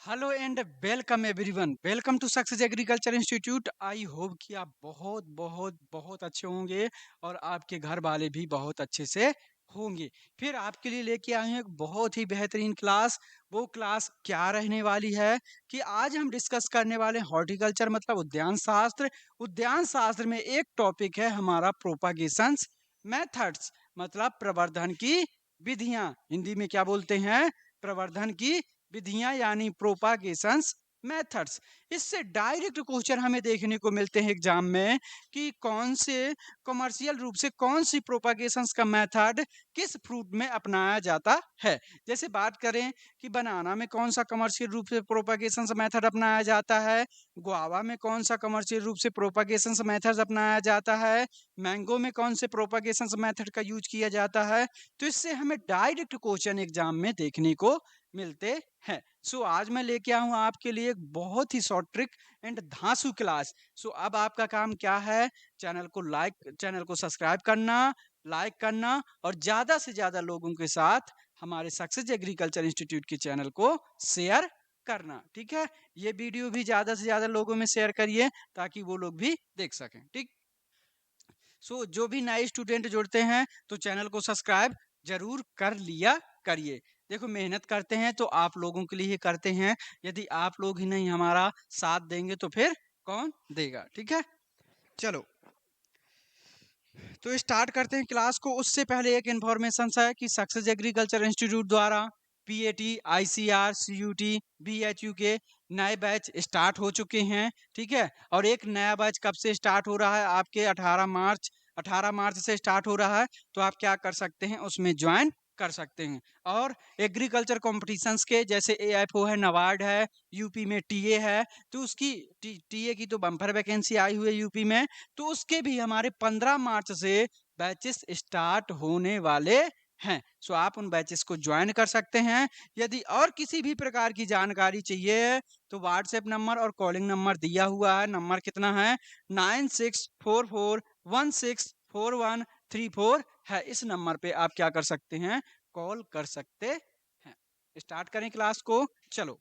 Hello and welcome everyone. Welcome to success agriculture institute. I hope कि आप बहुत बहुत बहुत अच्छे होंगे और आपके घर वाले भी बहुत अच्छे से होंगे। फिर आपके लिए लेके आए हैं एक बहुत ही बेहतरीन क्लास। वो क्लास क्या रहने वाली है कि आज हम डिस्कस करने वाले हैं हॉर्टिकल्चर मतलब उद्यान शास्त्र। उद्यान शास्त्र में एक टॉपिक है हमारा प्रोपागेशंस मेथड्स मतलब प्रवर्धन की विधियां। हिंदी में क्या बोलते हैं? प्रवर्धन की विधियां यानी प्रोपागेशंस मेथड्स। इससे डायरेक्ट क्वेश्चन हमें देखने को मिलते हैं एग्जाम में कि कौन से कमर्शियल रूप से कौन सी प्रोपागेशंस का मेथड किस फ्रूट में अपनाया जाता है। जैसे बात करें कि बनाना में कौन सा कमर्शियल रूप से प्रोपागेशंस मेथड अपनाया जाता है, गुआवा में कौन सा कमर्शियल रूप से प्रोपागेशंस मेथड अपनाया जाता है, मैंगो में कौन से प्रोपागेशंस मेथड का यूज किया जाता है। तो इससे हमें डायरेक्ट क्वेश्चन एग्जाम में देखने को मिलते हैं। सो आज मैं लेके आऊँ आपके लिए एक बहुत ही शॉर्ट ट्रिक एंड धांसू क्लास। सो अब आपका काम क्या है? चैनल को सब्सक्राइब करना, लाइक करना और ज्यादा से ज्यादा लोगों के साथ हमारे सक्सेस एग्रीकल्चर इंस्टीट्यूट के चैनल को शेयर करना। ठीक है, ये वीडियो भी ज्यादा से ज्यादा लोगों में शेयर करिए ताकि वो लोग भी देख सकें। ठीक। जो भी नए स्टूडेंट जुड़ते हैं तो चैनल को सब्सक्राइब जरूर कर लिया करिए। देखो, मेहनत करते हैं तो आप लोगों के लिए ही करते हैं। यदि आप लोग ही नहीं हमारा साथ देंगे तो फिर कौन देगा? ठीक है, चलो तो स्टार्ट करते हैं क्लास को। उससे पहले एक इन्फॉर्मेशन है कि सक्सेस एग्रीकल्चर इंस्टीट्यूट द्वारा पीएटी, आईसीआर, सीयूटी, बीएचयू के नए बैच स्टार्ट हो चुके हैं। ठीक है, और एक नया बैच कब से स्टार्ट हो रहा है? आपके 18 मार्च से स्टार्ट हो रहा है। तो आप क्या कर सकते हैं? उसमें ज्वाइन कर सकते हैं। और एग्रीकल्चर कॉम्पिटिशन्स के जैसे एएफओ है, नबार्ड है, यूपी में टीए है, तो उसकी टीए की तो बम्पर वैकेंसी आई हुई है यूपी में। तो उसके भी हमारे 15 मार्च से बैचेस स्टार्ट होने वाले हैं। सो आप उन बैचेस को ज्वाइन कर सकते हैं। यदि और किसी भी प्रकार की जानकारी चाहिए तो व्हाट्सएप नंबर और कॉलिंग नंबर दिया हुआ है। नंबर कितना है? 9644164134 है। इस नंबर पे आप क्या कर सकते हैं? कॉल कर सकते हैं। स्टार्ट करें क्लास को। चलो,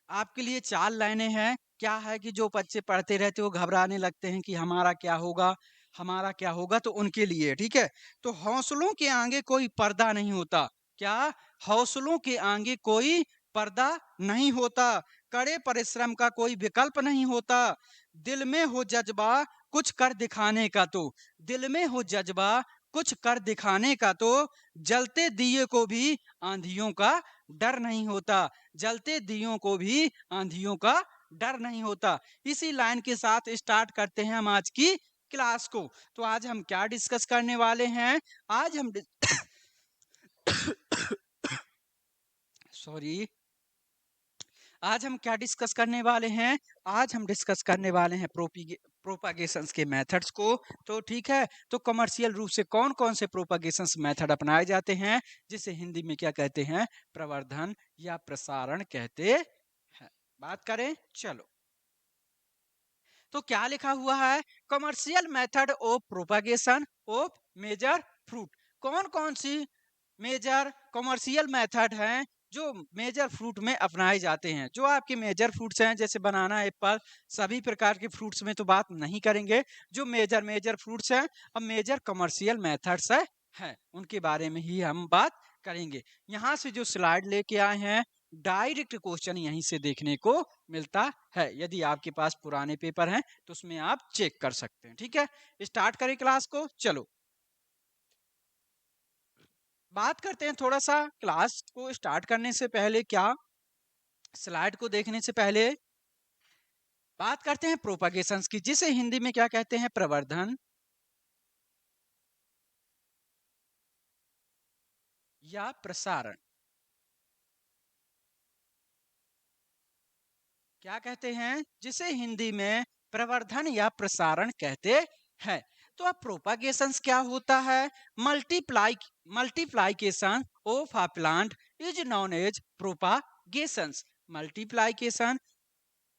आपके लिए 4 लाइनें हैं। क्या है कि जो बच्चे पढ़ते रहते वो घबराने लगते हैं कि हमारा क्या होगा, हमारा क्या होगा, तो उनके लिए ठीक है। तो हौसलों के आगे कोई पर्दा नहीं होता। क्या? हौसलों के आगे कोई पर्दा नहीं होता। कड़े परिश्रम का कोई विकल्प नहीं होता। दिल में हो जज्बा कुछ कर दिखाने का तो, दिल में हो जज्बा कुछ कर दिखाने का तो, जलते दिए को भी आंधियों का डर नहीं होता। जलते दियों को भी आंधियों का डर नहीं होता। इसी लाइन के साथ स्टार्ट करते हैं हम आज की क्लास को। तो आज हम क्या डिस्कस करने वाले हैं? आज हम सॉरी, आज हम क्या डिस्कस करने वाले हैं? आज हम डिस्कस करने वाले हैं प्रोपागेशंस के मेथड्स को। तो ठीक है, तो कमर्शियल रूप से कौन कौन से प्रोपागेशंस मेथड अपनाए जाते हैं जिसे हिंदी में क्या कहते हैं? प्रवर्धन या प्रसारण कहते हैं। बात करें, चलो। तो क्या लिखा हुआ है? Commercial method of propagation of major fruit. कौन कौन सी मेजर कमर्शियल मेथड हैं जो मेजर फ्रूट में अपनाए जाते हैं? जो आपके मेजर फ्रूट्स हैं जैसे बनाना, एप्पल, सभी प्रकार के फ्रूट्स में तो बात नहीं करेंगे। जो मेजर मेजर फ्रूट्स हैं और मेजर कमर्शियल मेथड्स हैं उनके बारे में ही हम बात करेंगे। यहाँ से जो स्लाइड लेके आए हैं डायरेक्ट क्वेश्चन यहीं से देखने को मिलता है। यदि आपके पास पुराने पेपर हैं तो उसमें आप चेक कर सकते हैं। ठीक है, स्टार्ट करें क्लास को। चलो, बात करते हैं थोड़ा सा क्लास को स्टार्ट करने से पहले, क्या स्लाइड को देखने से पहले बात करते हैं प्रोपागेशंस की, जिसे हिंदी में क्या कहते हैं? प्रवर्धन या प्रसारण। क्या कहते हैं? जिसे हिंदी में प्रवर्धन या प्रसारण कहते हैं। तो अब प्रोपागेशंस क्या होता है? Multiply multiplication of a plant is known as propagations. Multiplication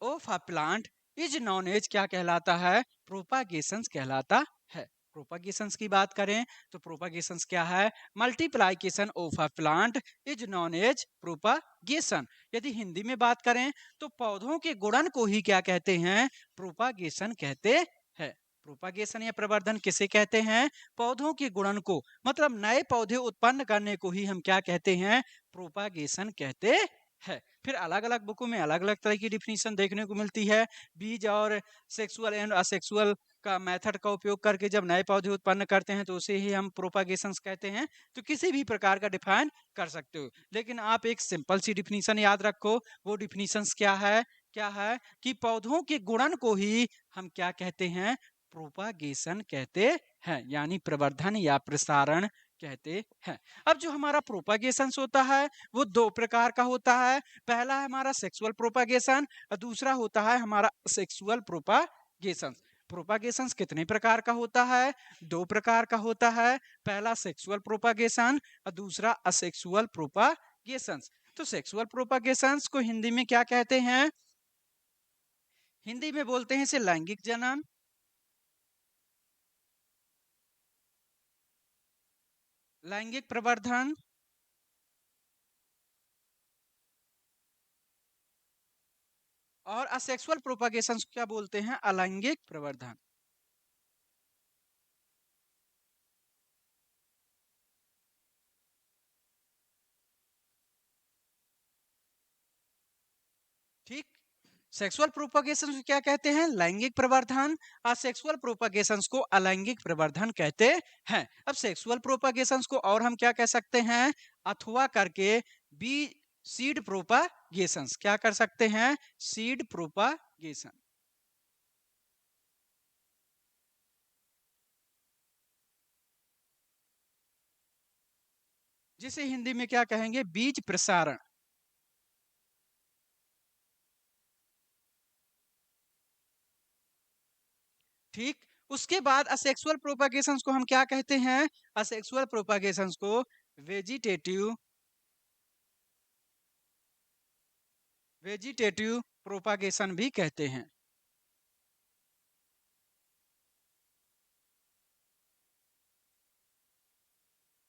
of a plant is known as क्या कहलाता है? प्रोपागेशंस कहलाता है। प्रोपागेशंस की बात करें तो प्रोपागेशंस क्या है? Multiplication of a plant is known as propagation. यदि हिंदी में बात करें तो पौधों के गुणन को ही क्या कहते हैं? प्रोपागेशन कहते हैं। प्रोपागेशन या प्रवर्धन किसे कहते हैं? पौधों के गुणन को, मतलब नए पौधे उत्पन्न करने को ही हम क्या कहते हैं? प्रोपागेशन कहते हैं। फिर अलग अलग बुकों में अलग अलग तरह की डिफिनीशन देखने को मिलती है। बीज और सेक्सुअल एंड असेक्सुअल का मेथड का उपयोग करके जब नए पौधे उत्पन्न करते हैं तो उसे ही हम प्रोपागेशंस कहते हैं। तो किसी भी प्रकार का डिफाइन कर सकते हो, लेकिन आप एक सिंपल सी डिफिनीशन याद रखो। वो डिफिनीशंस क्या है? क्या है कि पौधों के गुणन को ही हम क्या कहते हैं? प्रोपागेशन कहते हैं, यानी प्रवर्धन या प्रसारण कहते हैं। अब जो हमारा प्रोपागेशन होता है वो दो प्रकार का होता है। पहला है हमारा सेक्सुअल प्रोपागेशन और दूसरा होता है हमारा सेक्सुअल प्रोपागेशन। प्रोपागेशन कितने प्रकार का होता है? दो प्रकार का होता है। पहला सेक्सुअल प्रोपागेशन और दूसरा असेक्सुअल प्रोपागेशन। तो सेक्सुअल प्रोपागेशन को हिंदी में क्या कहते हैं? हिंदी में बोलते हैं इसे लैंगिक जनन, लैंगिक प्रवर्धन और असेक्सुअल प्रोपागेशन को क्या बोलते हैं? अलैंगिक प्रवर्धन। ठीक। सेक्सुअल प्रोपगेशन को क्या कहते हैं? लैंगिक प्रवर्धन। और सेक्सुअल प्रोपगेशन को अलैंगिक प्रवर्धन कहते हैं। अब सेक्सुअल प्रोपगेशन को और हम क्या कह सकते हैं? अथवा करके बी सीड प्रोपगेशन। क्या कर सकते हैं? सीड प्रोपगेशन, जिसे हिंदी में क्या कहेंगे? बीज प्रसारण। ठीक। उसके बाद असेक्सुअल प्रोपगेशन को हम क्या कहते हैं? असेक्सुअल प्रोपगेशन को वेजिटेटिव वेजिटेटिव प्रोपगेशन भी कहते हैं,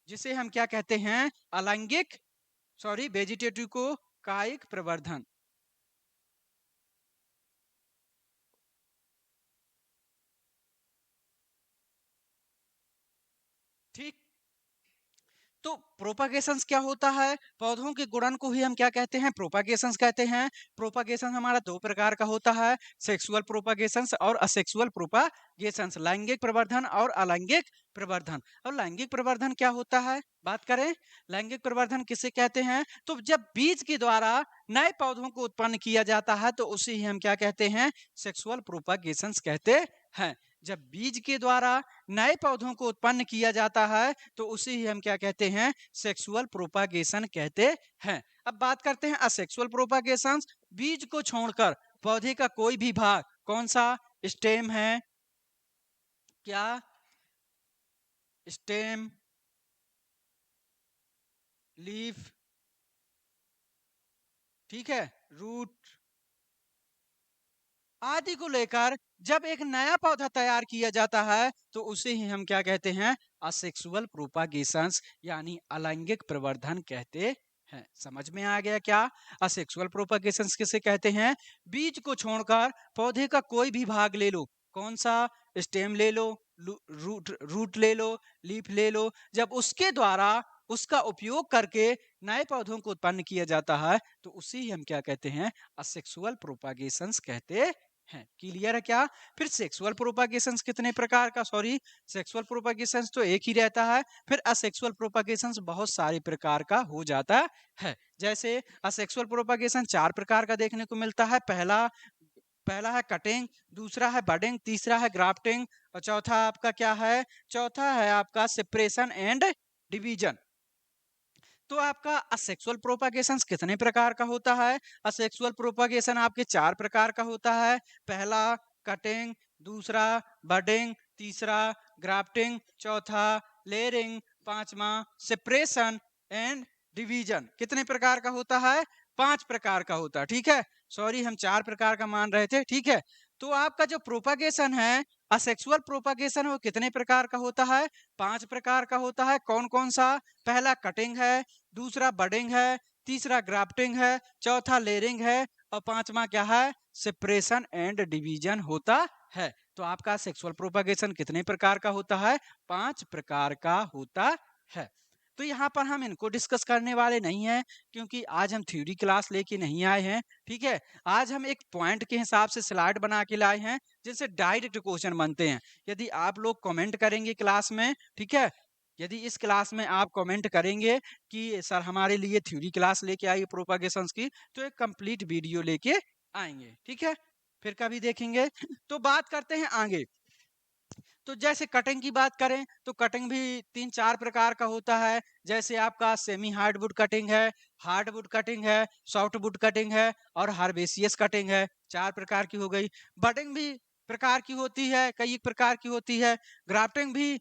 जिसे हम क्या कहते हैं? अलैंगिक, सॉरी, वेजिटेटिव को कायिक प्रवर्धन। ठीक। तो प्रोपागेशंस क्या होता है? पौधों के गुणन को ही हम क्या कहते हैं? प्रोपागेशंस कहते हैं। प्रोपागेशन हमारा दो प्रकार का होता है, सेक्सुअल प्रोपागेशंस और असेक्सुअल प्रोपागेशंस, लैंगिक प्रवर्धन और अलैंगिक प्रवर्धन। और लैंगिक प्रवर्धन क्या होता है? बात करें लैंगिक प्रवर्धन किसे कहते हैं? तो जब बीज के द्वारा नए पौधों को उत्पन्न किया जाता है तो उसे ही हम क्या कहते हैं? सेक्सुअल प्रोपागेशंस कहते हैं। जब बीज के द्वारा नए पौधों को उत्पन्न किया जाता है तो उसे ही हम क्या कहते हैं? सेक्सुअल प्रोपागेशन कहते हैं। अब बात करते हैं असेक्सुअल प्रोपागेशन। बीज को छोड़कर पौधे का कोई भी भाग, कौन सा? स्टेम है, क्या? स्टेम, लीफ, ठीक है, रूट आदि को लेकर जब एक नया पौधा तैयार किया जाता है तो उसे ही हम क्या कहते हैं? असेक्सुअल प्रोपागेशंस, यानी अलैंगिक प्रवर्धन कहते हैं। समझ में आ गया क्या? असेक्सुअल प्रोपागेशंस किसे कहते हैं? बीज को छोड़कर पौधे का कोई भी भाग ले लो, कौन सा? स्टेम ले लो, रूट रूट ले लो, लीफ ले लो, जब उसके द्वारा उसका उपयोग करके नए पौधों को उत्पन्न किया जाता है तो उसे ही हम क्या कहते हैं? असेक्सुअल प्रोपागेशंस कहते हैं। क्लियर है क्या? फिर सेक्सुअल प्रोपागेशंस कितने प्रकार का? सॉरी, सेक्सुअल प्रोपागेशंस तो एक ही रहता है, फिर असेक्सुअल प्रोपागेशंस बहुत सारे प्रकार का हो जाता है। जैसे असेक्सुअल प्रोपागेशन चार प्रकार का देखने को मिलता है। पहला पहला है कटिंग, दूसरा है बडिंग, तीसरा है ग्राफ्टिंग और चौथा आपका क्या है? चौथा है आपका सेपरेशन एंड डिवीजन। तो आपका असेक्सुअल प्रोपागेशन कितने प्रकार का होता है? असेक्सुअल प्रोपागेशन आपके चार प्रकार का होता है। पहला कटिंग, दूसरा बडिंग, तीसरा ग्राफ्टिंग, चौथा लेयरिंग, पांचवा सेपरेशन एंड डिवीजन। कितने प्रकार का होता है? पांच प्रकार का होता है। ठीक है, सॉरी हम चार प्रकार का मान रहे थे। ठीक है, तो आपका जो प्रोपागेशन है असेक्सुअल प्रोपागेशन वो कितने प्रकार का होता है? 5 प्रकार का होता है। कौन-कौन सा? पहला कटिंग है, दूसरा बडिंग है, तीसरा ग्राफ्टिंग है, चौथा लेयरिंग है और पांचवा क्या है? सेपरेशन एंड डिवीजन होता है। तो आपका सेक्सुअल प्रोपागेशन कितने प्रकार का होता है? 5 प्रकार का होता है। तो यहाँ पर हम इनको डिस्कस करने वाले नहीं हैं, क्योंकि आज हम थ्योरी क्लास लेके नहीं आए हैं, ठीक है? आज हम एक पॉइंट के हिसाब से स्लाइड बना के लाए हैं, जिनसे डायरेक्ट क्वेश्चन बनते हैं। यदि आप लोग कमेंट करेंगे क्लास में, ठीक है? यदि इस क्लास में आप कमेंट करेंगे कि सर हमारे लिए थ्योरी क्लास लेके आइए प्रोपागेशंस की, तो एक कंप्लीट वीडियो लेके आएंगे, ठीक है? फिर कभी देखेंगे। तो बात करते हैं आगे। तो जैसे कटिंग की बात करें तो कटिंग भी 3-4 प्रकार का होता है। जैसे आपका सेमी हार्डवुड कटिंग है, हार्डवुड कटिंग है, सॉफ्टवुड कटिंग है और हार्वेसियस कटिंग है। 4 प्रकार की हो गई। बडिंग भी प्रकार की होती है, कई प्रकार की होती है। ग्राफ्टिंग भी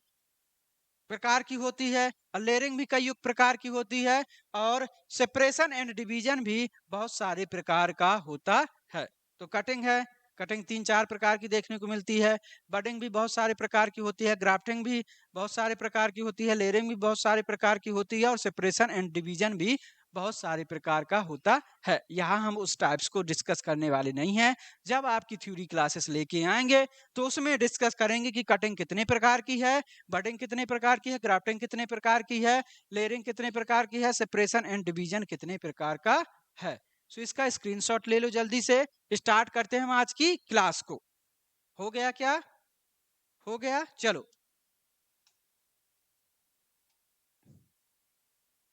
प्रकार की होती है और लेयरिंग भी कई प्रकार की होती है और सेपरेशन एंड डिवीजन भी बहुत सारे प्रकार का होता है। तो कटिंग है, कटिंग 3-4 प्रकार की देखने को मिलती है। बडिंग भी बहुत सारे प्रकार की होती है, ग्राफ्टिंग भी बहुत सारे प्रकार की होती है, लेयरिंग भी बहुत सारे प्रकार की होती है और सेपरेशन एंड डिवीजन भी बहुत सारे प्रकार का होता है। यहाँ हम उस टाइप्स को डिस्कस करने वाले नहीं हैं। जब आपकी थ्योरी क्लासेस लेके आएंगे तो उसमें डिस्कस करेंगे कि कटिंग कितने प्रकार की है, बडिंग कितने प्रकार की है, ग्राफ्टिंग कितने प्रकार की है, लेयरिंग कितने प्रकार की है, सेपरेशन एंड डिवीजन कितने प्रकार का है। सो इसका स्क्रीनशॉट ले लो जल्दी से। स्टार्ट करते हैं हम आज की क्लास को। हो गया क्या? हो गया? चलो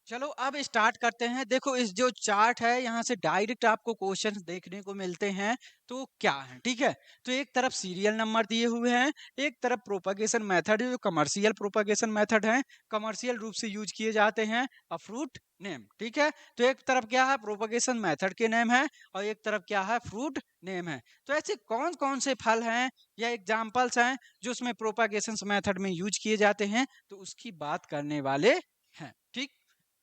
चलो अब स्टार्ट करते हैं। देखो इस जो चार्ट है यहाँ से डायरेक्ट आपको क्वेश्चन देखने को मिलते हैं। तो क्या है, ठीक है? तो एक तरफ सीरियल नंबर दिए हुए हैं, एक तरफ प्रोपागेशन मेथड है जो कमर्शियल प्रोपागेशन मेथड है, कमर्शियल रूप से यूज किए जाते हैं। अ फ्रूट नेम, ठीक है? तो एक तरफ क्या है? प्रोपागेशन मेथड के नेम है और एक तरफ क्या है? फ्रूट नेम है। तो ऐसे कौन कौन से फल हैं या एग्जाम्पल्स हैं जो उसमें प्रोपागेशन मेथड में यूज किए जाते हैं, तो उसकी बात करने वाले हैं, ठीक?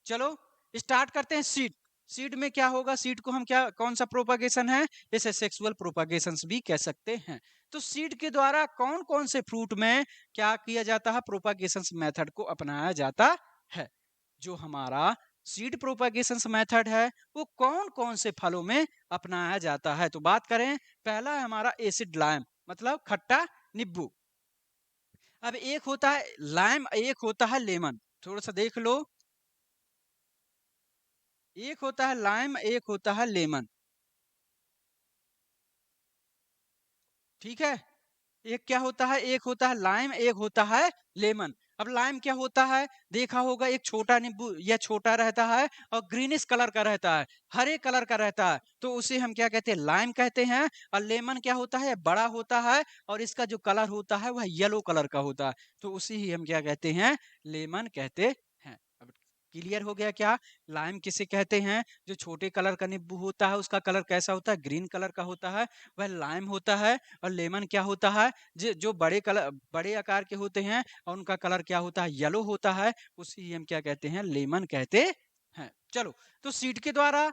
चलो स्टार्ट करते हैं। सीड, सीड में क्या होगा? सीड को हम क्या, कौन सा प्रोपागेशन है? इसे सेक्सुअल प्रोपागेशन भी कह सकते हैं। तो सीड के द्वारा कौन कौन से फ्रूट में क्या किया जाता है? प्रोपागेशन मेथड को अपनाया जाता है। जो हमारा सीड प्रोपागेशन मेथड है वो कौन कौन से फलों में अपनाया जाता है? तो बात करें, पहला है हमारा एसिड लाइम, मतलब खट्टा नींबू। अब एक होता है लाइम, एक होता है लेमन। थोड़ा सा देख लो, एक होता है लाइम, एक होता है लेमन, ठीक है? एक क्या होता है? एक होता है लाइम, एक होता है लेमन। अब लाइम क्या होता है? देखा होगा, एक छोटा नींबू, यह छोटा रहता है और ग्रीनिश कलर का रहता है, हरे कलर का रहता है, तो उसे हम क्या कहते हैं? लाइम कहते हैं। और लेमन क्या होता है? बड़ा होता है और इसका जो कलर होता है वह येलो कलर का होता है, तो उसे ही हम क्या कहते हैं? लेमन कहते हैं। अब क्लियर हो गया क्या? लाइम किसे कहते हैं? जो छोटे कलर का नींबू होता है उसका कलर कैसा होता है? ग्रीन कलर का होता है, वह लाइम होता है। और लेमन क्या होता है? जो बड़े कलर, बड़े आकार के होते हैं और उनका कलर क्या होता है? येलो होता है, उसी हम क्या कहते हैं? लेमन कहते हैं। चलो, तो सीड के द्वारा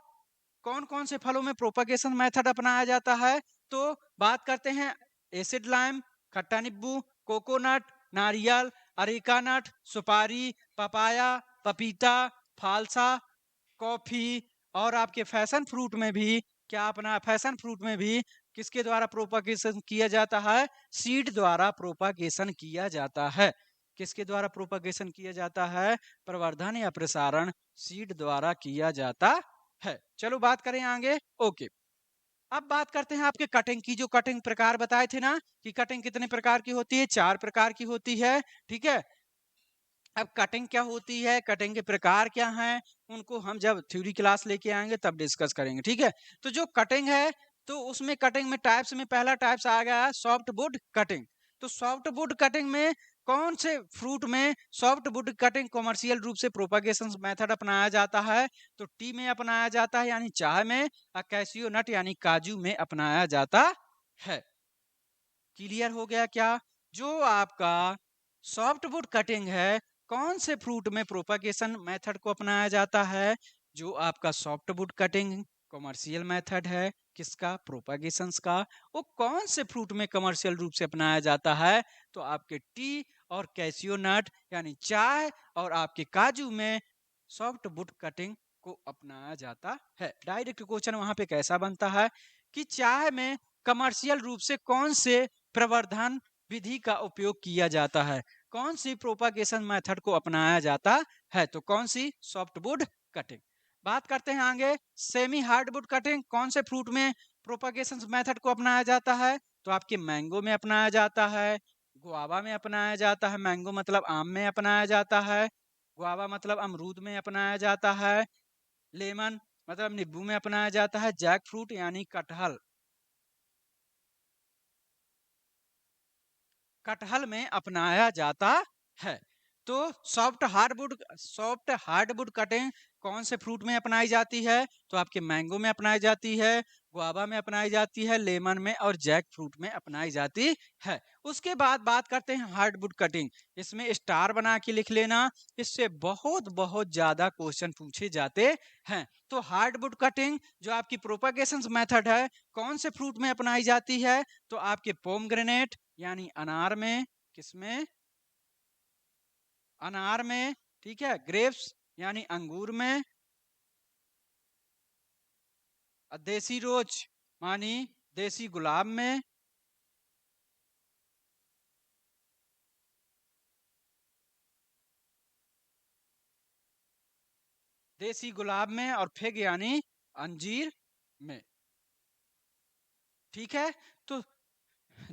कौन कौन से फलों में प्रोपागेशन मेथड अपनाया जाता है? तो बात करते हैं एसिड लाइम, खट्टा नींबू, कोकोनट, नारियल, अरेका नट, सुपारी, पपाया, पपीता, फालसा, कॉफी और आपके फैशन फ्रूट में भी क्या अपना, फैशन फ्रूट में भी किसके द्वारा प्रोपागेशन किया जाता है? सीड द्वारा प्रोपागेशन किया जाता है। किसके द्वारा प्रोपागेशन किया जाता है? प्रवर्धन या प्रसारण सीड द्वारा किया जाता है। चलो बात करें आगे। ओके, अब बात करते हैं आपके कटिंग की। जो कटिंग प्रकार बताए थे ना कि कटिंग कितने प्रकार की होती है? 4 प्रकार की होती है, ठीक है? अब कटिंग क्या होती है, कटिंग के प्रकार क्या हैं, उनको हम जब थ्योरी क्लास लेके आएंगे तब डिस्कस करेंगे, ठीक है? तो जो कटिंग है, तो उसमें कटिंग में टाइप्स में पहला टाइप्स आ गया है सॉफ्ट वुड कटिंग। तो सॉफ्ट वुड कटिंग में कौन से फ्रूट में सॉफ्ट वुड कटिंग कॉमर्शियल रूप से प्रोपागेशन मेथड अपनाया जाता है? तो टी में अपनाया जाता है यानी चाय में, और कैसियो नट यानी काजू में अपनाया जाता है। क्लियर हो गया क्या? जो आपका सॉफ्टवुड कटिंग है, कौन से फ्रूट में प्रोपागेशन मेथड को अपनाया जाता है? जो आपका सॉफ्टवुड कटिंग कमर्शियल मेथड है, किसका? प्रोपागेशंस का। वो कौन से फ्रूट में कमर्शियल रूप से अपनाया जाता है? तो आपके टी और कैसियो नट यानी चाय और आपके काजू में सॉफ्ट वुड कटिंग को अपनाया जाता है। डायरेक्ट क्वेश्चन वहां पे कैसा बनता है कि चाय में कमर्शियल रूप से कौन से प्रवर्धन विधि का उपयोग किया जाता है? कौन सी प्रोपागेशन मेथड को अपनाया जाता है? तो कौन सी? Softwood cutting. बात करते हैं आगे, सेमी हार्डवुड कटिंग कौन से फ्रूट में प्रोपागेशन मेथड को अपनाया जाता है? तो आपके मैंगो में अपनाया जाता है, गुआवा में अपनाया जाता है। मैंगो मतलब आम में अपनाया जाता है, गुआवा मतलब अमरूद में अपनाया जाता है, लेमन मतलब नींबू में अपनाया जाता है, जैक फ्रूट यानी कटहल, कटहल में अपनाया जाता है। तो सॉफ्ट हार्डवुड कटिंग कौन से फ्रूट में अपनाई जाती है? तो आपके मैंगो में अपनाई जाती है, गुआवा में अपनाई जाती है, लेमन में और जैक फ्रूट में अपनाई जाती है। उसके बाद बात करते हैं हार्डवुड कटिंग। इसमें स्टार बना के लिख लेना, इससे बहुत बहुत ज्यादा क्वेश्चन पूछे जाते हैं। तो हार्डवुड कटिंग जो आपकी प्रोपागेशन मेथड है, कौन से फ्रूट में अपनाई जाती है? तो आपके पोमग्रेनेट यानी अनार में, किसमें? अनार में। ठीक है, ग्रेप्स यानी अंगूर में, देसी रोज मानी देसी गुलाब में, देसी गुलाब में और फिग यानी अंजीर में। ठीक है, तो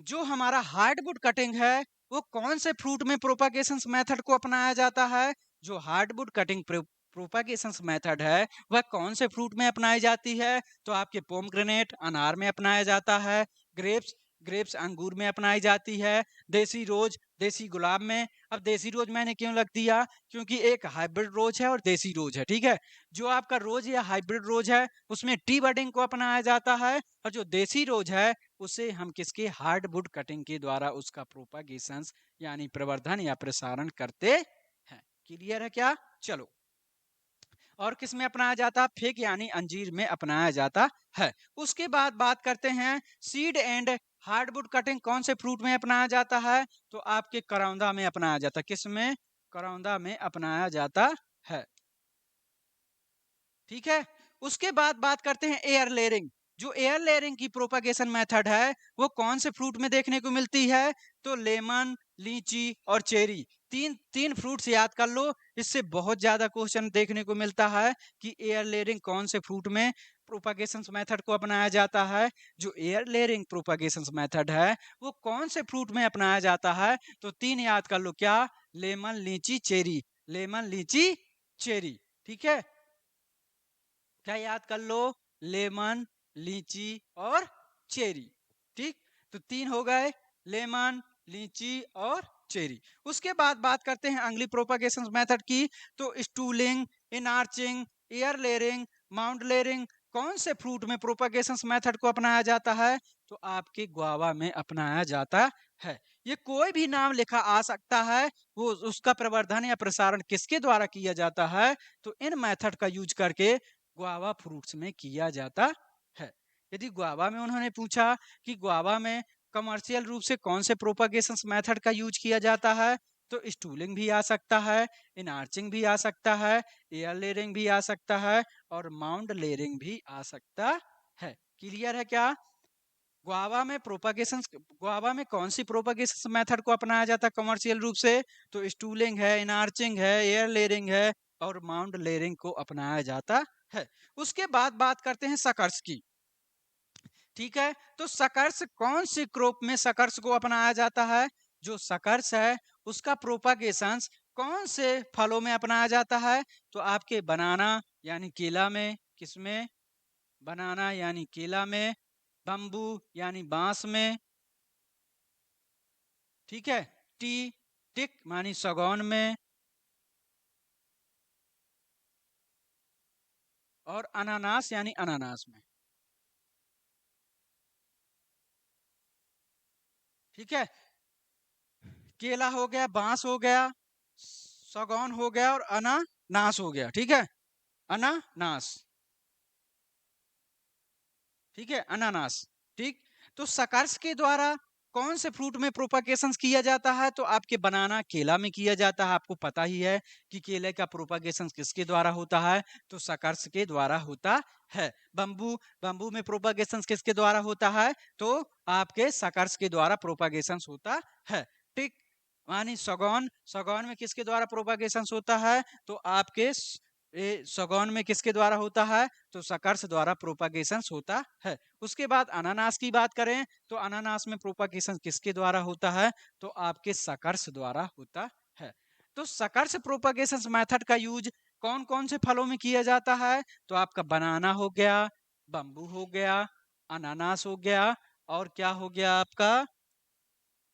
जो हमारा हार्डवुड कटिंग है वो कौन से फ्रूट में प्रोपागेशन मेथड को अपनाया जाता है? जो हार्डवुड कटिंग प्रोपागेशन मेथड है वह कौन से फ्रूट में अपनाई जाती है? तो आपके पोमग्रेनेट अनार में अपनाया जाता है, ग्रेप्स ग्रेप्स अंगूर में अपनाई जाती है, देसी रोज देसी गुलाब में। अब देसी रोज मैंने क्यों लग दिया? क्योंकि एक हाइब्रिड रोज है और देसी रोज है। ठीक है, जो आपका रोज या हाइब्रिड रोज है उसमें टी बडिंग को अपनाया जाता है, और जो देसी रोज है उसे हम किसके? हार्डवुड कटिंग के द्वारा उसका प्रोपागेशन यानी प्रवर्धन या प्रसारण करते हैं। क्लियर है क्या? चलो, और किस में अपनाया जाता? फिग यानी अंजीर में अपनाया जाता है। उसके बाद बात करते हैं सीड एंड हार्डवुड कटिंग कौन से फ्रूट में अपनाया जाता है? तो आपके करौंदा में अपनाया जाता है। किस में? करौंदा में अपनाया जाता है। ठीक है, उसके बाद बात करते हैं एयर लेयरिंग। जो एयर लेयरिंग की प्रोपागेशन मेथड है वो कौन से फ्रूट में देखने को मिलती है? तो लेमन, लीची और चेरी, तीन तीन फ्रूट्स याद कर लो। इससे बहुत ज्यादा क्वेश्चन देखने को मिलता है कि एयर लेयरिंग कौन से फ्रूट में प्रोपागेशन मेथड को अपनाया जाता है। जो एयर लेयरिंग प्रोपागेशन मेथड है वो कौन से फ्रूट में अपनाया जाता है? तो तीन याद कर लो, क्या? लेमन, लीची, चेरी। लेमन, लीची, चेरी। ठीक है, क्या याद कर लो? लेमन, लीची और चेरी। ठीक, तो तीन हो गए, लेमन, लीची और चेरी। उसके बाद बात करते हैं अगली प्रोपागेशन मेथड की। तो stooling, inarching, air layering, mound layering कौन से फ्रूट में प्रोपागेशन मेथड को अपनाया जाता है? तो आपके गुआवा में अपनाया जाता है। ये कोई भी नाम लिखा आ सकता है, वो उसका प्रवर्धन या प्रसारण किसके द्वारा किया जाता है? तो इन मेथड का यूज करके गुआवा फ्रूट्स में किया जाता है। यदि गुआवा में उन्होंने पूछा कि गुआवा में कमर्शियल रूप से कौन से प्रोपागेशन मेथड का यूज किया जाता है? तो स्टूलिंग भी आ सकता है, इनार्चिंग भी आ सकता है, एयर लेयरिंग भी आ सकता है और माउंट लेयरिंग भी आ सकता है। क्लियर है क्या? गुआवा में कौन सी प्रोपागेशन मेथड को अपनाया जाता है कमर्शियल रूप से? तो स्टूलिंग है, इनार्चिंग है, एयर लेयरिंग है और माउंट लेयरिंग को अपनाया जाता है। उसके बाद बात करते हैं शकर्स की। ठीक है, तो शकर्स कौन सी क्रॉप में शकर्स को अपनाया जाता है? जो शकर्स है उसका प्रोपागेशन कौन से फलों में अपनाया जाता है? तो आपके बनाना यानी केला में, किसमें? बनाना यानी केला में, बम्बू यानी बांस में। ठीक है, टी टिक मानी सागौन में, और अनानास यानी अनानास में। ठीक है, केला हो गया, बांस हो गया, सागौन हो गया और अनानास हो गया। ठीक है, अनानास। ठीक है, अनानास। ठीक, तो सकर्स के द्वारा कौन से फ्रूट में प्रोपागेशन किया जाता है? तो आपके बनाना केला में किया जाता है। आपको पता ही है कि केले का प्रोपागेशन किसके द्वारा होता है? तो सकर्स के द्वारा होता है। बम्बू, बम्बू में प्रोपागेशन किसके द्वारा होता है? तो आपके सकर्स के द्वारा प्रोपागेशन होता है। ठीक, मानी सगौन, सगौन में किसके द्वारा प्रोपागेशन होता है? तो आपके सगौन में किसके द्वारा होता है? तो सकर्स द्वारा प्रोपागेशन होता है। उसके बाद अनानास की बात करें तो अनानास में प्रोपागेशन किसके द्वारा होता है? तो आपके सकर्स द्वारा होता है। तो सकर्स प्रोपागेशन मेथड का यूज कौन कौन से फलों में किया जाता है? तो आपका बनाना हो गया, बम्बू हो गया, अनानास हो गया, और क्या हो गया आपका?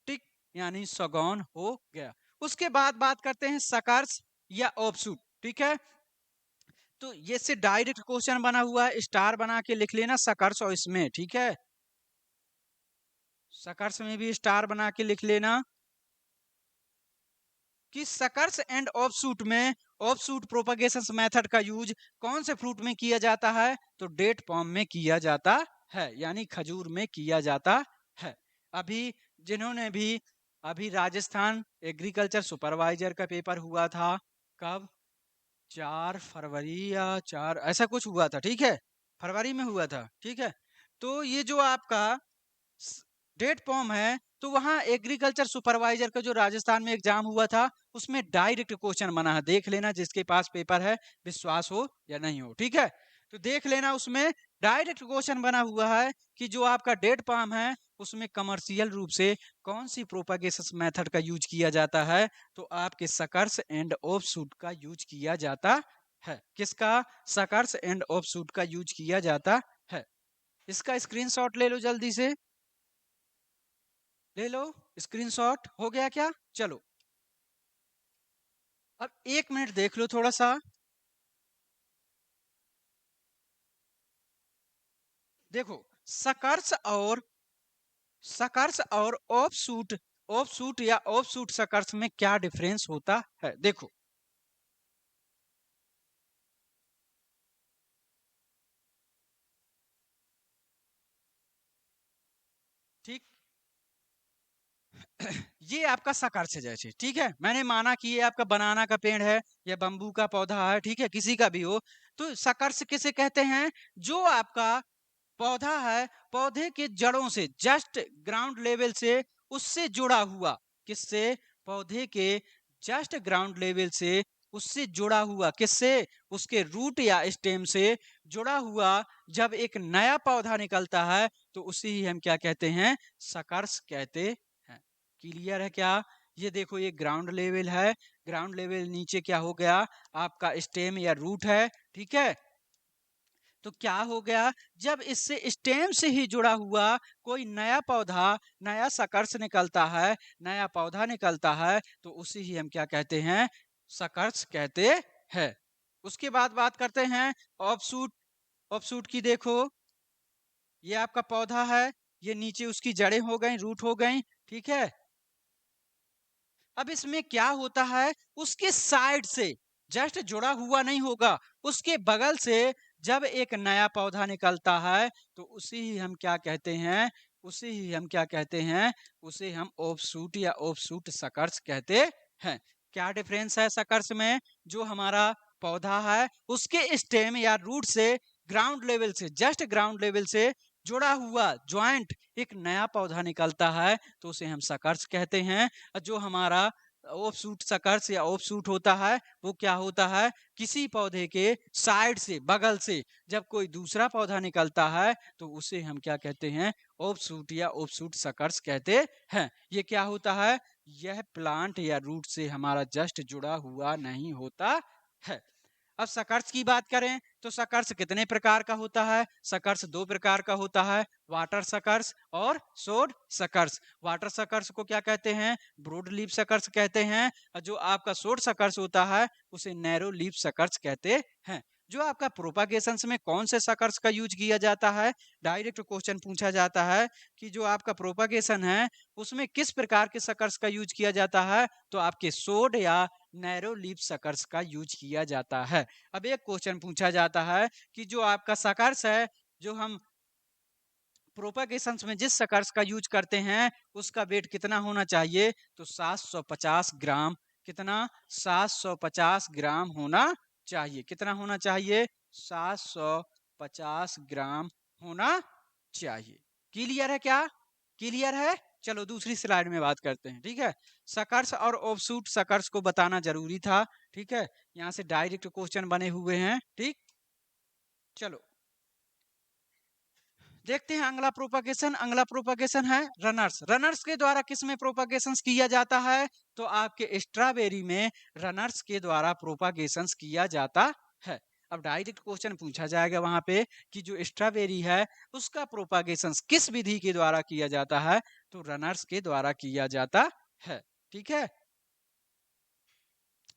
टिक, यानी सगौन हो गया। उसके बाद बात करते हैं सकर्स या ऑफशूट। ठीक है, तो ये से डायरेक्ट क्वेश्चन बना हुआ है, स्टार बना के लिख लेना सकर्स और इसमें। ठीक है, सकर्स में भी स्टार बना के लिख लेना कि सकर्स एंड ऑफशूट में ऑफशूट प्रोपगेशन मेथड का यूज कौन से फ्रूट में किया जाता है? तो डेट पॉम में किया जाता है, यानी खजूर में किया जाता है। अभी जिन्होंने भी अभी राजस्थान एग्रीकल्चर सुपरवाइजर का पेपर हुआ था, कब? 4 फरवरी या 4 ऐसा कुछ हुआ था। ठीक है, फरवरी में हुआ था। ठीक है, तो ये जो आपका डेट पॉम है, तो वहां एग्रीकल्चर सुपरवाइजर का जो राजस्थान में एग्जाम हुआ था, उसमें डायरेक्ट क्वेश्चन बना है। देख लेना जिसके पास पेपर है, विश्वास हो या नहीं हो। ठीक है, तो देख लेना उसमें डायरेक्ट क्वेश्चन बना हुआ है कि जो आपका डेट पाम है उसमें कमर्शियल रूप से कौन सी प्रोपागेशन मेथड का यूज किया जाता है? तो आपके सकर्स एंड ऑफशूट का यूज किया जाता है। किसका? सकर्स एंड ऑफशूट का यूज किया जाता है। इसका स्क्रीनशॉट ले लो जल्दी से, ले लो स्क्रीनशॉट। हो गया क्या? चलो, अब 1 मिनट देख लो थोड़ा सा। देखो, सकर्स और सकर्स और ऑफशूट, ऑफशूट या ऑफशूट सकर्स में क्या डिफरेंस होता है? देखो, ठीक, ये आपका सकर्स है जैसे। ठीक है, मैंने माना कि ये आपका बनाना का पेड़ है या बम्बू का पौधा है, ठीक है, किसी का भी हो, तो सकर्स किसे कहते हैं? जो आपका पौधा है, पौधे के जड़ों से जस्ट ग्राउंड लेवल से उससे जुड़ा हुआ, किससे? पौधे के जस्ट ग्राउंड लेवल से उससे जुड़ा हुआ, किससे? उसके रूट या स्टेम से जुड़ा हुआ। जब एक नया पौधा निकलता है तो उसे ही हम क्या कहते हैं? सकर्स कहते हैं। क्लियर है क्या? ये देखो, ये ग्राउंड लेवल है, ग्राउंड लेवल नीचे क्या हो गया? आपका स्टेम या रूट है। ठीक है, तो क्या हो गया? जब इससे स्टेम से ही जुड़ा हुआ कोई नया पौधा, नया सकर्स निकलता है, नया पौधा निकलता है, तो उसी ही हम क्या कहते हैं? सकर्स कहते हैं। उसके बाद बात करते हैं ऑफशूट। ऑफशूट की देखो, ये आपका पौधा है, ये नीचे उसकी जड़ें हो गई, रूट हो गई। ठीक है, अब इसमें क्या होता है? उसके साइड से जस्ट जुड़ा हुआ नहीं होगा, उसके बगल से जब एक नया पौधा निकलता है तो उसे ही हम क्या कहते हैं? उसे ही हम क्या कहते हैं? उसे हम ऑफशूट या ऑफशूट सकर्स कहते हैं। क्या डिफरेंस है सकर्स में? जो हमारा पौधा है उसके स्टेम या रूट से ग्राउंड लेवल से, जस्ट ग्राउंड लेवल से जुड़ा हुआ ज्वाइंट एक नया पौधा निकलता है तो उसे हम सकर्स कहते हैं। जो हमारा ऑफशूट सकर्स या ऑफशूट होता है, वो क्या होता है? किसी पौधे के साइड से, बगल से जब कोई दूसरा पौधा निकलता है तो उसे हम क्या कहते हैं? ऑफशूट या ऑफशूट सकर्स कहते हैं। ये क्या होता है? यह प्लांट या रूट से हमारा जस्ट जुड़ा हुआ नहीं होता है। अब सकर्स की बात करें तो सकर्स कितने प्रकार का होता है? सकर्स 2 प्रकार का होता है, वाटर सकर्स और सोड सकर्स। वाटर सकर्स को क्या कहते हैं? ब्रोड लीफ सकर्स कहते हैं। और जो आपका सोड सकर्स होता है उसे नैरो लीफ सकर्स कहते हैं। जो आपका प्रोपागेशन में कौन से सकर्स का यूज किया जाता है? डायरेक्ट क्वेश्चन पूछा जाता है कि जो आपका प्रोपागेशन है उसमें किस प्रकार के सकर्स का यूज किया जाता है? तो आपके सोड या नैरो लीफ सकर्स का यूज किया जाता है। अब एक क्वेश्चन पूछा जाता है कि जो आपका सकर्स है, जो हम प्रोपागेशंस में जिस सकर्स का यूज करते हैं उसका वेट कितना होना चाहिए? तो 750 ग्राम। कितना? 750 ग्राम होना चाहिए। कितना होना चाहिए? 750 ग्राम होना चाहिए। क्लियर है क्या? क्लियर है? चलो दूसरी स्लाइड में बात करते हैं। ठीक है, सकर्स और ऑफशूट सकर्स को बताना जरूरी था। ठीक है, यहाँ से डायरेक्ट क्वेश्चन बने हुए हैं। ठीक, चलो देखते हैं अगला प्रोपागेशन। अगला प्रोपागेशन है रनर्स। रनर्स के द्वारा किस में प्रोपागेशन किया जाता है? तो आपके स्ट्रॉबेरी में रनर्स के द्वारा प्रोपागेशन किया जाता है। अब डायरेक्ट क्वेश्चन पूछा जाएगा वहां पे कि जो स्ट्रॉबेरी है उसका प्रोपागेशन किस विधि के द्वारा किया जाता है? तो रनर्स के द्वारा किया जाता है। ठीक है,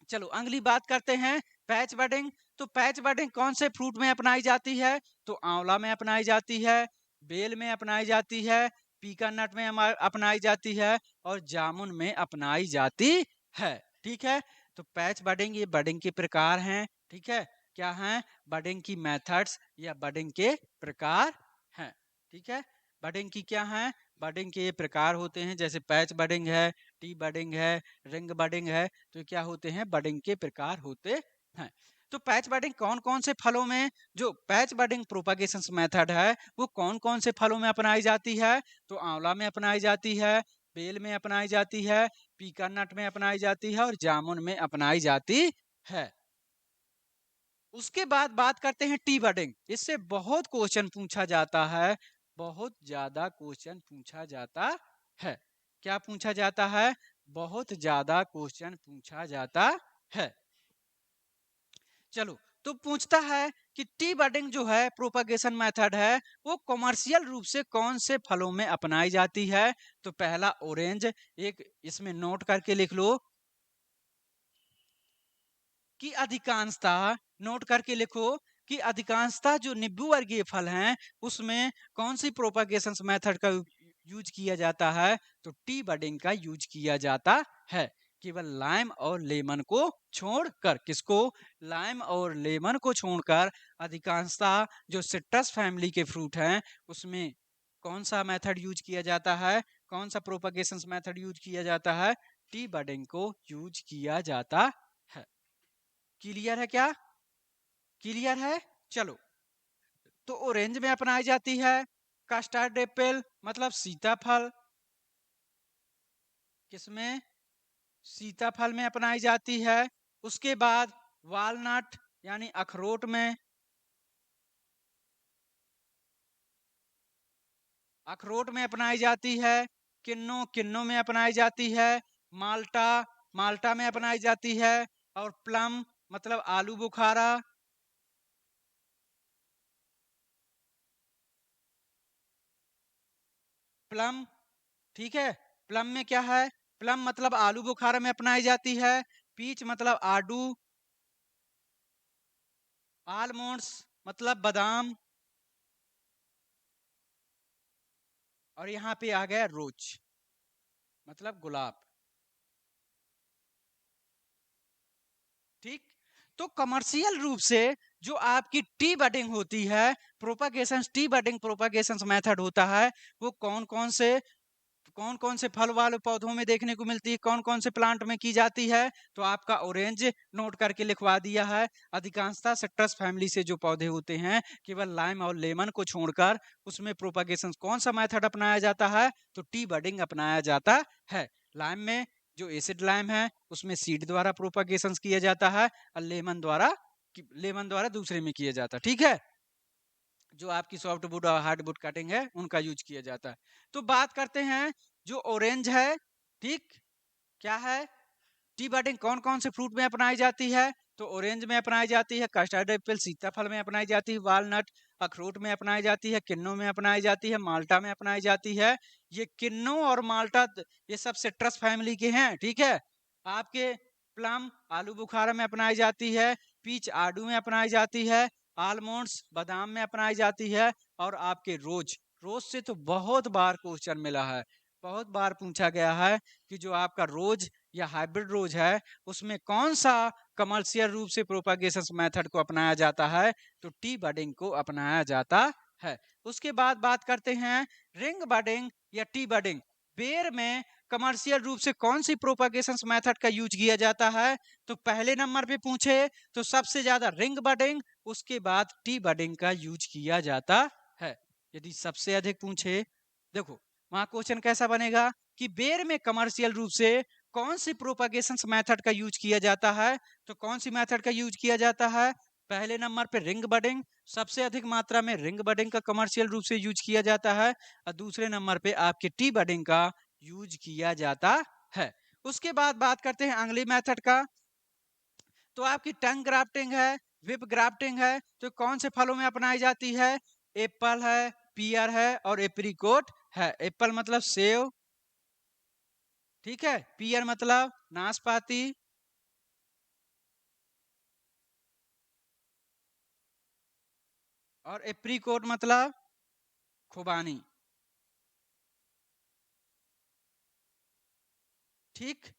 चलो अगली बात करते हैं पैच बडिंग। तो पैच बडिंग कौन से फ्रूट में अपनाई जाती है? तो आंवला में अपनाई जाती है, बेल में अपनाई जाती है, पीका नट में अपनाई जाती है और जामुन में अपनाई जाती है। ठीक है, तो पैच बडिंग ये बडिंग के प्रकार हैं। ठीक है, क्या हैं? बडिंग की मेथड्स या बडिंग के प्रकार हैं। ठीक है, बडिंग की क्या है? बडिंग के ये प्रकार होते हैं, जैसे पैच बडिंग है, टी बडिंग है, रिंग बडिंग है। तो क्या होते हैं? बडिंग के प्रकार होते हैं। तो पैच बडिंग कौन कौन से फलों में, जो पैच बडिंग प्रोपागेशन मेथड है वो कौन कौन से फलों में अपनाई जाती है? तो आंवला में अपनाई जाती है, बेल में अपनाई जाती है, पीका नट में अपनाई जाती है और जामुन में अपनाई जाती है। उसके बाद बात करते हैं टी बडिंग। इससे बहुत क्वेश्चन पूछा जाता है, बहुत ज्यादा क्वेश्चन पूछा जाता है। क्या पूछा जाता है? बहुत ज्यादा क्वेश्चन पूछा जाता है। चलो, तो पूछता है कि टी बडिंग जो है प्रोपागेशन मेथड है वो कॉमर्शियल रूप से कौन से फलों में अपनाई जाती है? तो पहला ऑरेंज, एक इसमें नोट करके लिख लो कि अधिकांशता, नोट करके लिखो कि अधिकांशता जो नींबू वर्गीय फल हैं उसमें कौन सी प्रोपागेशन मेथड का यूज किया जाता है? तो टी बडिंग का यूज किया जाता है। केवल लाइम और लेमन को छोड़कर, किसको? लाइम और लेमन को छोड़कर अधिकांशता जो सिट्रस फैमिली के फ्रूट हैं उसमें कौन सा मेथड यूज किया जाता है? कौन सा प्रोपागेशन मेथड यूज किया जाता है? टी बडिंग को यूज किया जाता है। क्लियर है क्या? क्लियर है? चलो, तो ऑरेंज में अपनाई जाती है कस्टर्ड एप्पल मतलब सीताफल। किसमें? सीताफल में अपनाई जाती है। उसके बाद वालनट यानी अखरोट में, अखरोट में अपनाई जाती है। किन्नू, किन्नू में अपनाई जाती है। माल्टा, माल्टा में अपनाई जाती है। और प्लम मतलब आलू बुखारा, प्लम। ठीक है, प्लम में क्या है? प्लम मतलब आलू बुखारा में अपनाई जाती है। पीच मतलब आडू, आलमोंड्स मतलब बादाम और यहाँ पे आ गया रोज मतलब गुलाब। ठीक, तो कमर्शियल रूप से जो आपकी टी बडिंग होती है, propagation T budding propagation method होता है वो कौन कौन से फल वाले पौधों में देखने को मिलती है, कौन कौन से प्लांट में की जाती है? तो आपका ऑरेंज नोट करके लिखवा दिया है। अधिकांशतः सिट्रस फैमिली से जो पौधे होते हैं केवल लाइम और लेमन को छोड़कर उसमें प्रोपागेशन कौन सा मेथड अपनाया जाता है? तो टी बडिंग अपनाया जाता है। लाइम में जो एसिड लाइम है उसमें सीड द्वारा प्रोपागेशन किया जाता है और लेमन द्वारा दूसरे में किया जाता है। ठीक है, जो आपकी सॉफ्ट वुड और हार्ड वुड कटिंग है उनका यूज किया जाता है। तो बात करते हैं जो ऑरेंज है। ठीक, क्या है? टी बडिंग कौन कौन से फ्रूट में अपनाई जाती है? तो ऑरेंज में अपनाई जाती है, कस्टर्ड एप्पल सीताफल में अपनाई जाती है, वालनट अखरोट में अपनाई जाती है, किन्नू में अपनाई जाती है, माल्टा में अपनाई जाती है। ये किन्नू और माल्टा ये सब सिट्रस फैमिली के हैं। ठीक है, आपके प्लम आलू बुखारा में अपनाई जाती है, पीच आडू में अपनाई जाती है, आलमोंड्स बादाम में अपनाई जाती है और आपके रोज, रोज से तो बहुत बार क्वेश्चन मिला है, बहुत बार पूछा गया है कि जो आपका रोज या हाइब्रिड रोज है उसमें कौन सा कमर्शियल रूप से प्रोपागेशन मेथड को अपनाया जाता है? तो टी बडिंग को अपनाया जाता है। उसके बाद बात करते हैं रिंग बडिंग या टी बडिंग। बेर में कमर्शियल रूप से कौन सी प्रोपागेशन मेथड का यूज किया जाता है? तो पहले नंबर पे पूछे तो सबसे ज्यादा रिंग बडिंग, उसके बाद टी बडिंग का यूज किया जाता है। यदि सबसे अधिक पूछे, देखो वहां क्वेश्चन कैसा बनेगा कि बेर में कमर्शियल रूप से कौन सी प्रोपागेशन मेथड का यूज किया जाता है? तो कौन सी मेथड का यूज किया जाता है? पहले नंबर पे रिंग बडिंग, सबसे अधिक मात्रा में रिंग बडिंग का कमर्शियल रूप से यूज किया जाता है, और दूसरे नंबर पे आपके टी बडिंग का यूज किया जाता है। उसके बाद बात करते हैं अगली मेथड का। तो आपकी टंग ग्राफ्टिंग है, विप ग्राफ्टिंग है, तो कौन से फलों में अपनाई जाती है? एप्पल है, पियर है और एप्रिकोट है। एप्पल मतलब सेव, ठीक है, पियर मतलब नाशपाती, और एप्रिकोट मतलब खुबानी। ठीक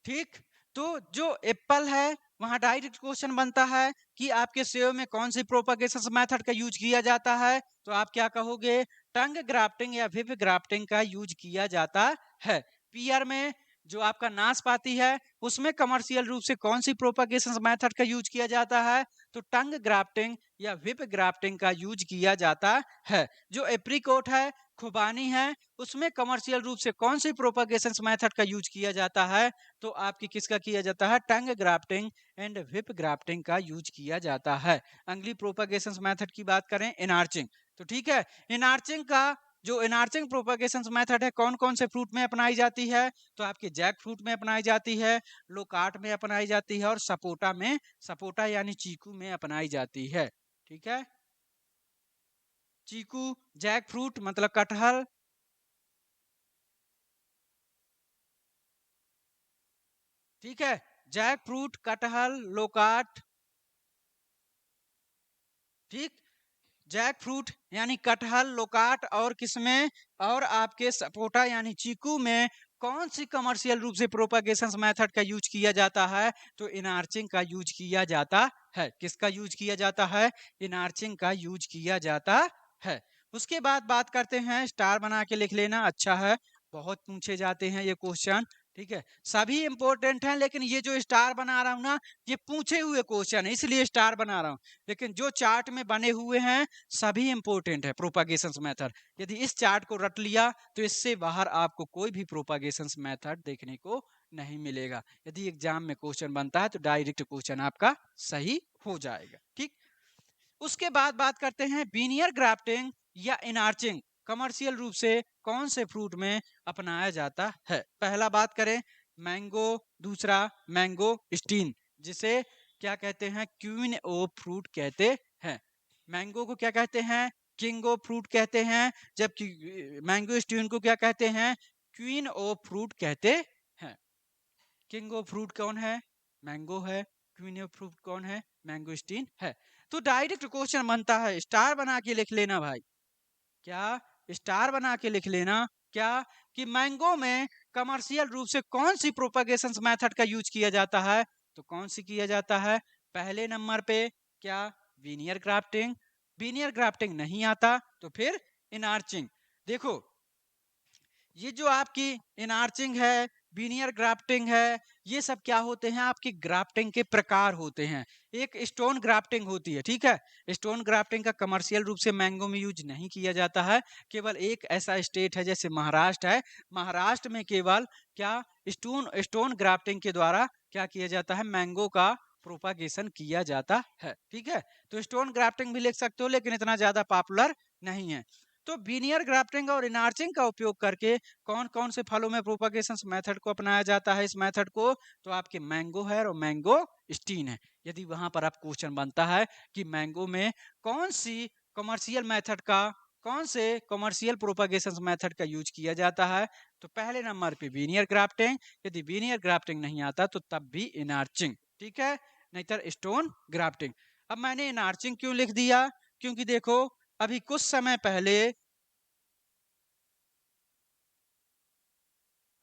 ठीक। तो जो एप्पल है वहां डायरेक्ट क्वेश्चन बनता है कि आपके सेव में कौन सी प्रोपगेशन मेथड का यूज किया जाता है? तो आप क्या कहोगे? टंग ग्राफ्टिंग या विप ग्राफ्टिंग का यूज किया जाता है। पियर में जो आपका नाशपाती है उसमें कमर्शियल रूप से कौन सी प्रोपगेशन मेथड का यूज किया जाता है? तो टंग ग्राफ्टिंग या विप ग्राफ्टिंग का यूज किया जाता है। जो एप्रिकोट है, खुबानी है, उसमें कमर्शियल रूप से कौन सी प्रोपगेशन मेथड का यूज किया जाता है? तो आपकी किसका किया जाता है? टंग ग्राफ्टिंग एंड विप ग्राफ्टिंग का यूज किया जाता है। अगली प्रोपगेशन मेथड की बात करें, इनार्चिंग। तो ठीक है, इनार्चिंग का जो इनार्चिंग प्रोपगेशन मेथड है कौन कौन से फ्रूट में अपनाई जाती है? तो आपके जैक फ्रूट में अपनाई जाती है, लोकाट में अपनाई जाती है, और सपोटा में, सपोटा यानी चीकू में अपनाई जाती है। ठीक है, चीकू, जैक फ्रूट मतलब कटहल, ठीक है, जैक फ्रूट, कटहल, लोकाट, ठीक, जैक फ्रूट यानी कटहल, लोकाट, और किसमें? और आपके सपोटा यानी चीकू में कौन सी कमर्शियल रूप से प्रोपागेशन मेथड का यूज किया जाता है? तो इनार्चिंग का यूज किया जाता है। किसका यूज किया जाता है? इनार्चिंग का यूज किया जाता है। उसके बाद बात करते हैं, स्टार बना के लिख लेना, अच्छा है, बहुत पूछे जाते हैं ये क्वेश्चन। ठीक है, सभी इंपॉर्टेंट हैं, लेकिन ये जो स्टार बना रहा हूं ना, ये पूछे हुए क्वेश्चन है इसलिए स्टार बना रहा हूं। लेकिन जो चार्ट में बने हुए हैं सभी इंपॉर्टेंट है प्रोपागेशन मेथड। यदि इस चार्ट को रट लिया तो इससे बाहर आपको कोई भी प्रोपागेशन मेथड देखने को नहीं मिलेगा। यदि एग्जाम में क्वेश्चन बनता है तो डायरेक्ट क्वेश्चन आपका सही हो जाएगा। ठीक, उसके बाद बात करते हैं बीनियर ग्राफ्टिंग या इनार्चिंग कमर्शियल रूप से कौन से फ्रूट में अपनाया जाता है? पहला बात करें मैंगो, दूसरा मैंगो स्टीन, जिसे क्या कहते हैं? क्वीन ऑफ फ्रूट कहते हैं। मैंगो को क्या कहते हैं? किंग ऑफ फ्रूट कहते हैं, जबकि मैंगो स्टीन को क्या कहते हैं? क्वीन ऑफ फ्रूट कहते हैं। किंग ऑफ फ्रूट कौन है? मैंगो है। क्वीन ऑफ फ्रूट कौन है? मैंगो स्टीन है। तो डायरेक्ट क्वेश्चन बनता है, स्टार बना के लिख लेना भाई। क्या? स्टार बना के लिख लेना। क्या? कि मैंगो में कमर्शियल रूप से कौन सी प्रोपगेशन मेथड का यूज किया जाता है? तो कौन सी किया जाता है? पहले नंबर पे क्या? Veneer grafting. वीनियर ग्राफ्टिंग नहीं आता तो फिर इनार्चिंग। देखो, ये जो आपकी इनार्चिंग है, बीनियर ग्राफ्टिंग है, ये सब क्या होते हैं? आपकी ग्राफ्टिंग के प्रकार होते हैं। एक स्टोन ग्राफ्टिंग होती है, ठीक है। स्टोन ग्राफ्टिंग का कमर्शियल रूप से मैंगो में यूज नहीं किया जाता है। केवल एक ऐसा स्टेट है जैसे महाराष्ट्र है, महाराष्ट्र में केवल क्या स्टोन स्टोन ग्राफ्टिंग के द्वारा क्या किया जाता है? मैंगो का प्रोपागेशन किया जाता है। ठीक है, तो स्टोन ग्राफ्टिंग भी लिख सकते हो, लेकिन इतना ज्यादा पॉपुलर नहीं है। तो बीनियर ग्राफ्टिंग और इनार्चिंग का उपयोग करके कौन कौन से फलों में प्रोपागेशन मेथड को अपनाया जाता है? इस मेथड को तो आपके मैंगो है और मैंगो स्टीन है। यदि वहां पर आप क्वेश्चन बनता है कि मैंगो में कौन सी कमर्शियल मेथड का, कौन से कमर्शियल प्रोपागेशन मेथड का यूज किया जाता है? तो पहले नंबर पे बीनियर ग्राफ्टिंग, यदि बीनियर ग्राफ्टिंग नहीं आता तो तब भी इनार्चिंग, ठीक है, नहीं तो स्टोन ग्राफ्टिंग। अब मैंने इनार्चिंग क्यों लिख दिया? क्योंकि देखो, अभी कुछ समय पहले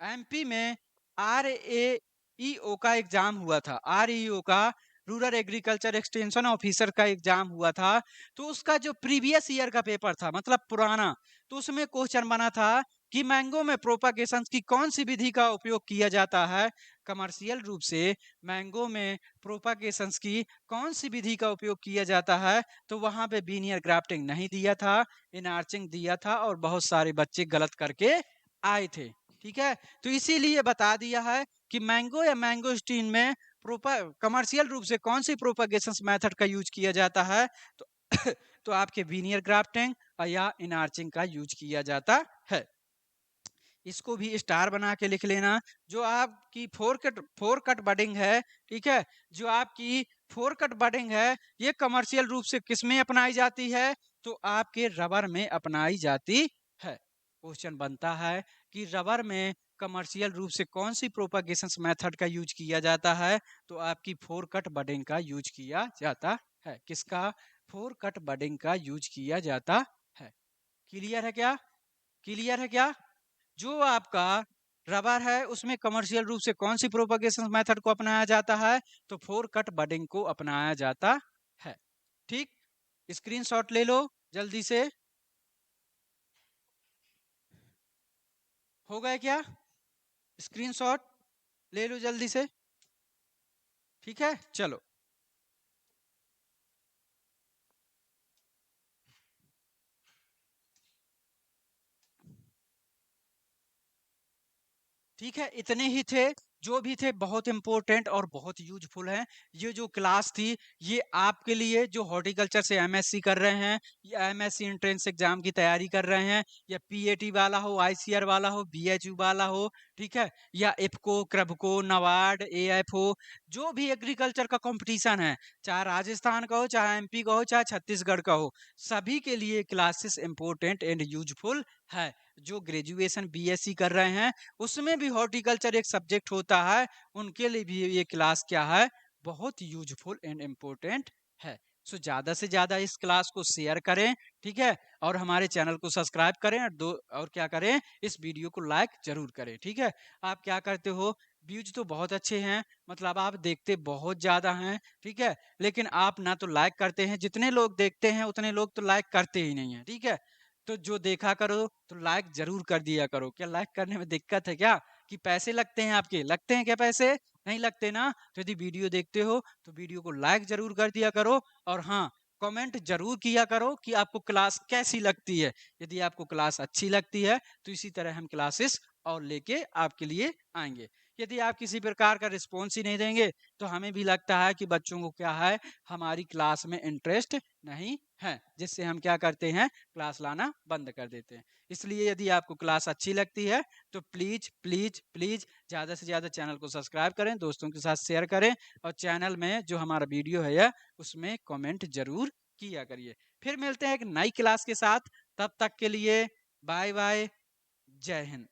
एमपी में आर ए ई ओ का एग्जाम हुआ था। आर ई ओ का रूरल एग्रीकल्चर एक्सटेंशन ऑफिसर का एग्जाम हुआ था, तो उसका जो प्रीवियस ईयर का पेपर था, मतलब पुराना, तो उसमें क्वेश्चन बना था कि मैंगो में प्रोपागेशन की कौन सी विधि का उपयोग किया जाता है। कमर्शियल रूप से मैंगो में प्रोपागेशन की कौन सी विधि का उपयोग किया जाता है, तो वहां पे बीनियर ग्राफ्टिंग नहीं दिया था, इनार्चिंग दिया था, और बहुत सारे बच्चे गलत करके आए थे। ठीक है, तो इसीलिए बता दिया है कि मैंगो या मैंगोस्टीन में कमर्शियल रूप से कौन सी प्रोपागेशन मेथड का यूज किया जाता है, तो तो आपके वीनियर ग्राफ्टिंग या इनार्चिंग का यूज किया जाता है। इसको भी स्टार बना के लिख लेना। जो आपकी फोर कट बडिंग है, ठीक है, जो आपकी फोर कट बडिंग है, ये कमर्शियल रूप से किस में अपनाई जाती है, तो आपके रबर में अपनाई जाती है। क्वेश्चन बनता है कि रबर में कमर्शियल रूप से कौन सी प्रोपागेशन मेथड का यूज किया जाता है, तो आपकी फोर कट बडिंग का यूज किया जाता है। किसका? फोर कट बडिंग का यूज किया जाता है। क्लियर है क्या? क्लियर है क्या? जो आपका रबर है उसमें कमर्शियल रूप से कौन सी प्रोपगेशन मेथड को अपनाया जाता है, तो फोर कट बडिंग को अपनाया जाता है। ठीक, स्क्रीनशॉट ले लो जल्दी से। हो गए क्या? स्क्रीनशॉट ले लो जल्दी से। ठीक है, चलो। ठीक है, इतने ही थे। जो भी थे बहुत इंपॉर्टेंट और बहुत यूजफुल हैं। ये जो क्लास थी, ये आपके लिए जो हॉर्टिकल्चर से एमएससी कर रहे हैं, या एमएससी एंट्रेंस एग्जाम की तैयारी कर रहे हैं, या पीएटी वाला हो, आईसीआर वाला हो, बीएचयू वाला हो, ठीक है, या इफको, क्रबको, नवाड, एएफओ, जो भी एग्रीकल्चर का कंपटीशन है, चाहे राजस्थान का हो, चाहे एमपी का हो, चाहे छत्तीसगढ़ का हो, सभी के लिए क्लासेस इंपॉर्टेंट एंड यूजफुल है। जो ग्रेजुएशन बीएससी कर रहे हैं, उसमें भी हॉर्टिकल्चर एक सब्जेक्ट होता है, उनके लिए भी ये क्लास क्या है, बहुत यूजफुल एंड इम्पोर्टेंट है। सो ज्यादा से ज्यादा इस क्लास को शेयर करें, ठीक है, और हमारे चैनल को सब्सक्राइब करें, और क्या करें, इस वीडियो को लाइक जरूर करें। ठीक है, आप क्या करते हो, व्यूज तो बहुत अच्छे हैं, मतलब आप देखते बहुत ज्यादा हैं, ठीक है, लेकिन आप ना तो लाइक करते हैं, जितने लोग देखते हैं उतने लोग तो लाइक करते ही नहीं है। ठीक है, तो जो देखा करो तो लाइक जरूर कर दिया करो। क्या लाइक करने में दिक्कत है क्या, कि पैसे लगते हैं आपके? लगते हैं क्या पैसे? नहीं लगते ना। तो यदि वीडियो देखते हो तो वीडियो को लाइक जरूर कर दिया करो, और हाँ, कमेंट जरूर किया करो कि आपको क्लास कैसी लगती है। यदि आपको क्लास अच्छी लगती है तो इसी तरह हम क्लासेस और लेके आपके लिए आएंगे। यदि आप किसी प्रकार का रिस्पॉन्स ही नहीं देंगे तो हमें भी लगता है कि बच्चों को क्या है, हमारी क्लास में इंटरेस्ट नहीं है, जिससे हम क्या करते हैं, क्लास लाना बंद कर देते हैं। इसलिए यदि आपको क्लास अच्छी लगती है तो प्लीज प्लीज प्लीज ज्यादा से ज्यादा चैनल को सब्सक्राइब करें, दोस्तों के साथ शेयर करें, और चैनल में जो हमारा वीडियो है उसमें कमेंट जरूर किया करिए। फिर मिलते हैं एक नई क्लास के साथ, तब तक के लिए बाय बाय, जय हिंद।